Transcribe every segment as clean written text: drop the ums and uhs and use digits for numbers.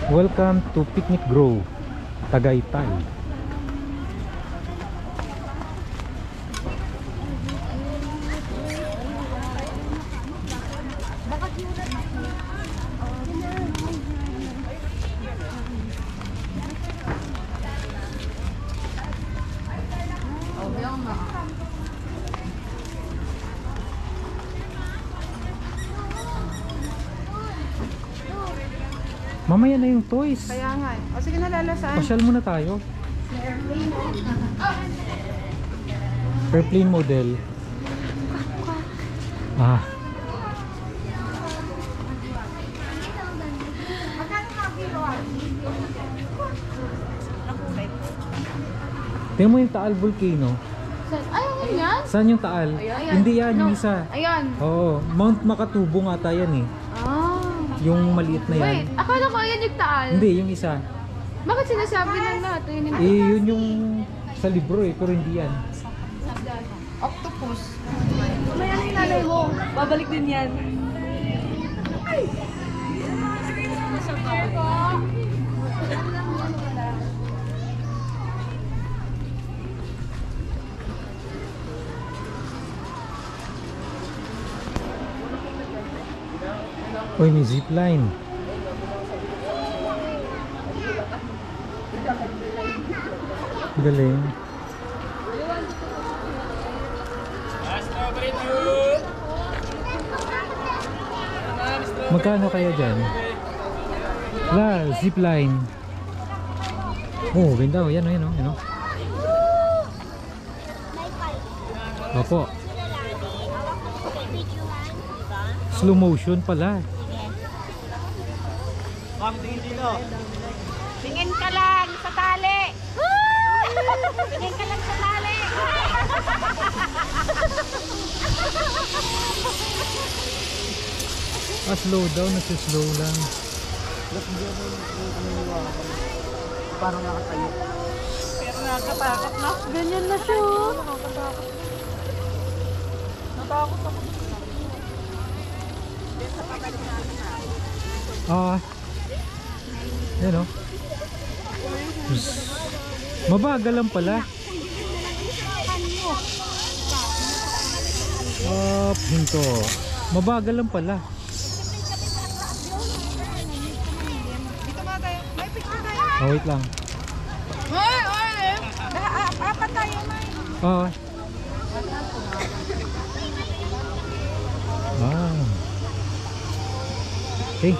Welcome to Picnic Grove, Tagaytay. Mamaya na yung toys. Kaya nga. O sige na, lalasaan. Pasyal muna tayo. Airplane model. Ah. Tingnan mo yung Taal Volcano. Ayun yan? Saan yung Taal? Ayan. Hindi yan, yung isa. Ayan. Oo, Mount Makatubo nga yan eh. Ah. Yung maliit na yan. Wait, akala ko ayan yung Taal. Hindi, yung isa. Bakit sinasabi na lahat? Yun yung sa libro eh, pero hindi yan. Octopus. Mamaya na yung nanay mo. Babalik din yan. Ay! Uy, may zipline. Galing. Magkano kaya dyan? La, zipline. Oh, ganda oh. Yan o, yan o, yan o. Opo. Slow motion pala. Tingin ka lang sa tali. Tingin ka lang sa tali. Slow down, nasi-slow lang. Parang nakatayo. Pero nakakatakot na. Ganyan na siya. Natakot ako. Yan o. Mabagal lang pala. Hinto. Mabagal lang pala. Dito ba tayo? May picture tayo. Wait lang. Ay, ay. Apat tayo, May. Okay. Ay.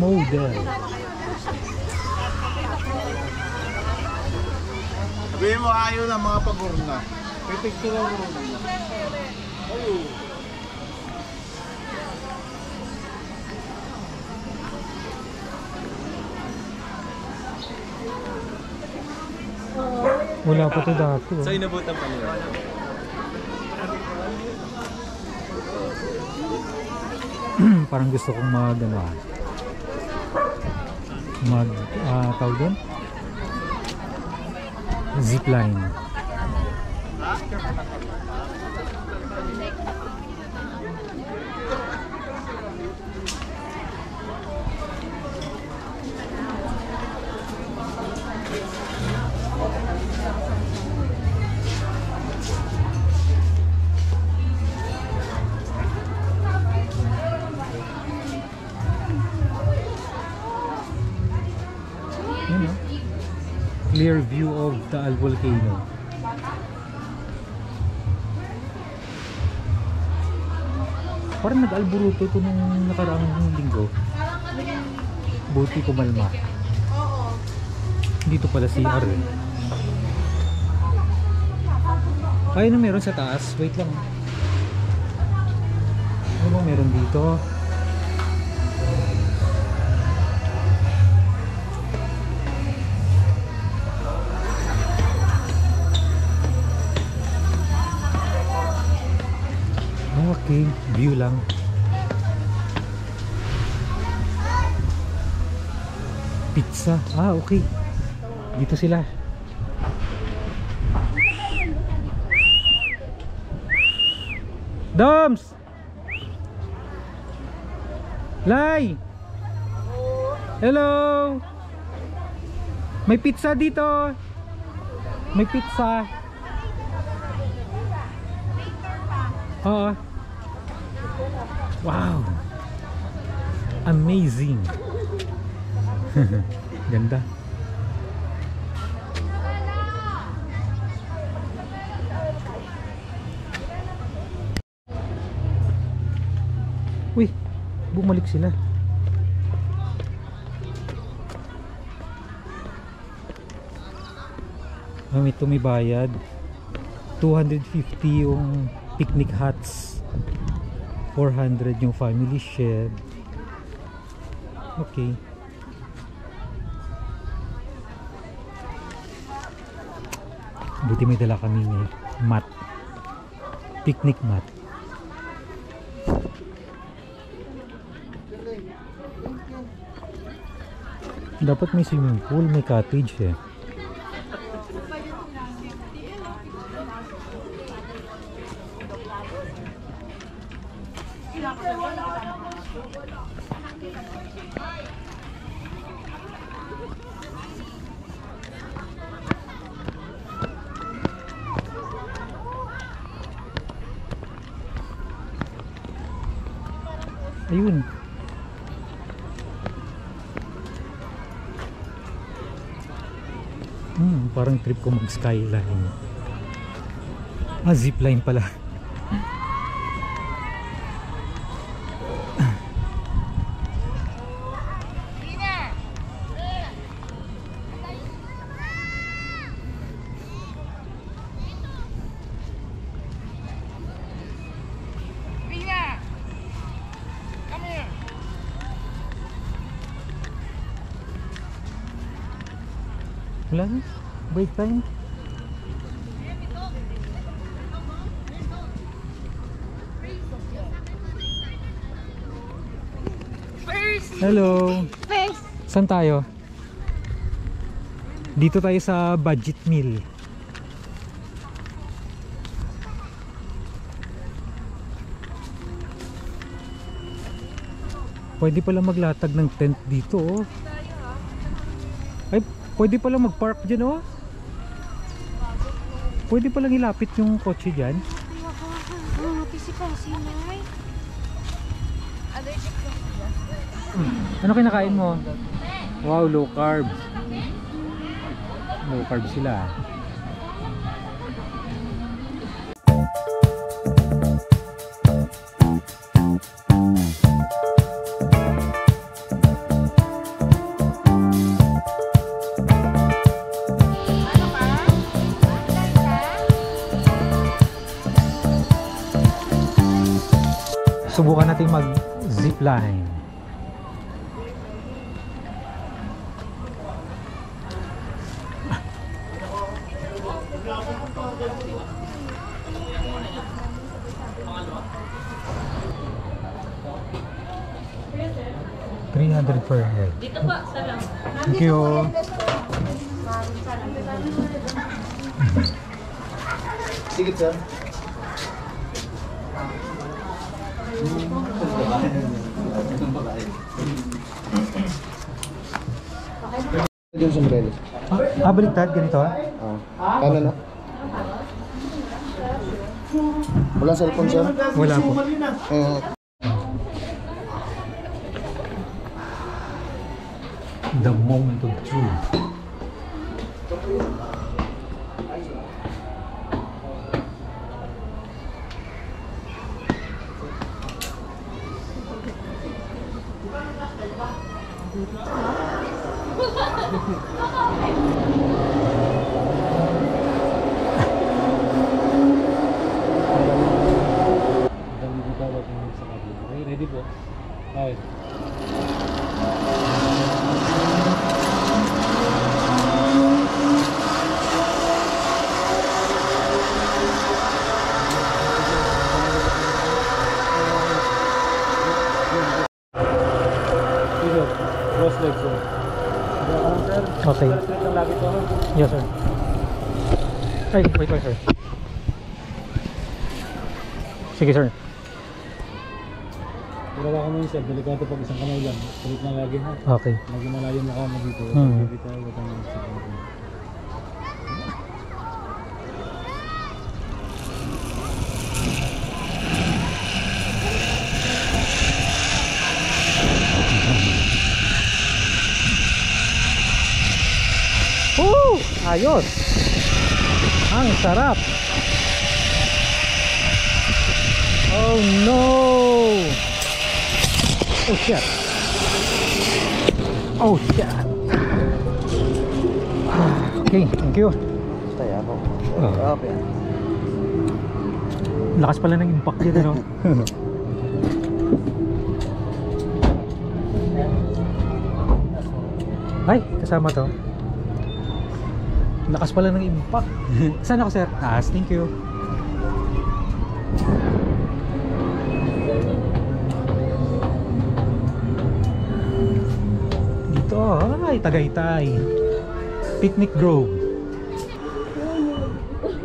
Model. Sabihin mo ayaw ng mga pagurna. Pipicture lang mo. Ayaw. Wala pa to dati. Sa inabutan pa nila. Parang gusto kong tawag doon? Zipline. Clear view of Taal Volcano. Parang nag-alburuto ito nung nakaraang linggo. Buti kumalma. Dito pala CR eh. Ay, ano meron sa taas? Wait lang. Ano bang meron dito? Okay, view lang. Pizza. Okay. Dito sila. Doms! Lai! Hello! May pizza dito! May pizza! Oo. Wow! Amazing! Ganda. Uy, bumalik sila. Ito may bayad. 250 yung picnic huts. 400 yung family shed. Okay. Buti may dala kami mat. Picnic mat. Dapat may swimming pool, may cottage eh. Ayun. Parang trip ko mag-skyline. Zipline pala. Wala na? Break time? Hello! Saan tayo? Dito tayo sa budget meal. Pwede pala maglatag ng tent dito oh. Ay, pwede pala mag-park dyan oh. Pwede palang ilapit yung kotse dyan. Ano kinakain mo? Wow, low carb. Low carb sila. Subukan natin mag-zipline. $300 per head. Dito po, salam. Thank you. Sige, sir. Yung sombrero. Baliktad, ganito ah. Kanan na. Wala cellphone, sir? Wala po. The moment of truth. Ready po? Okay. Cross legs. Okay. Yes, sir. Ay, wait, sir. Sige, sir. Purawa ko mo yun sir, delikado pag isang kamay lang. Kulit na lagi ha. Okay. Lagi malayo mukha mo dito. Dito tayo, wala tayong sa kamay. Ayos! Ang sarap! Oh no! Oh shit! Oh shit! Okay, thank you. Tayo ako. Oh. Okay. Lakas pala ng impact dito, no? Ay, kasama to. Lakas pala ng impact. Saan ako, sir? Taas, thank you. Dito, ay, Tagaytay. Picnic Grove.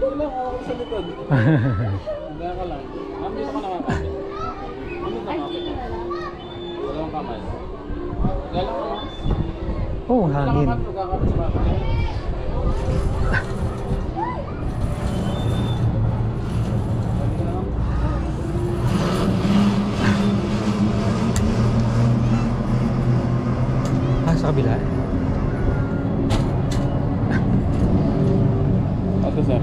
Wala ako sa likod. Hanggang ka lang. Dito ka nakakapit. Dalawang kamay. Galang ka lang. Oh, hangin. Magkakapit sa bakit. Sa kabila. Ito sir.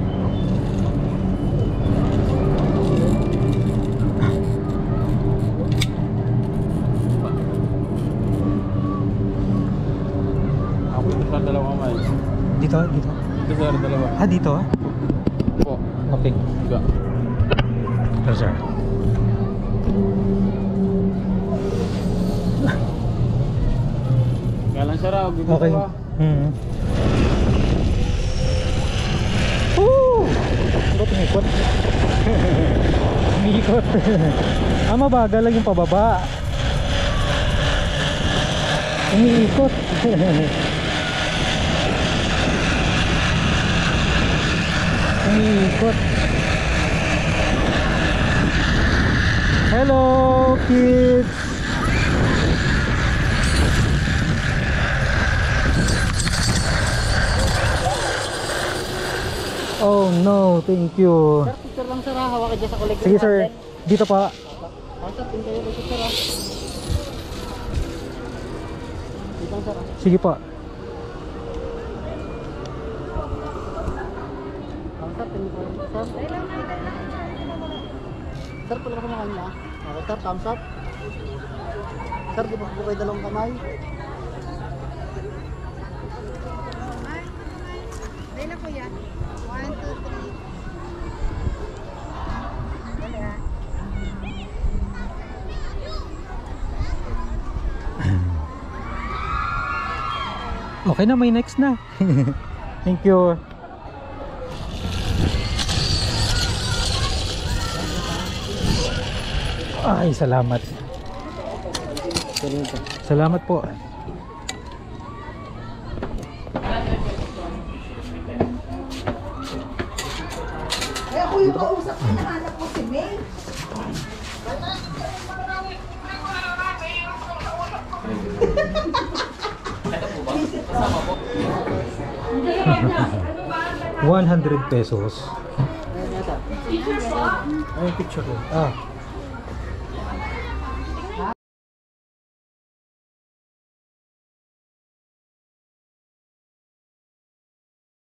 Ako ito sa dalawang kamay. Dito, dito. Ito sir, dalawa. Ah, dito ah. Po. Okay. Iga. Ito, sir. Galang siya raw. Okay. Woo! Ba't umikot? Umikot. Mabagal lang yung pababa. Umiikot. Umiikot. Hello, kids! Oh no, thank you. Sir, picture lang sir ha. Hawak ka dyan sa collector. Sige sir, dito pa. Sir, pintayo lang sir ha. Dito lang sir ha. Sige pa. Sir, pintayo lang sir. Sir, pala ka sa kanya. Okay sir, thumbs up. Sir, di ba po kayo dalawang kamay? Dahil na kuya. 1, 2, 3. Dali ah. Okay na, may next na. Thank you. Ay, salamat. Salamat po. Eh ako yung kausap ko, nahanap ko si May. ₱100. Ayan sir. Ay, picture ko. Ah.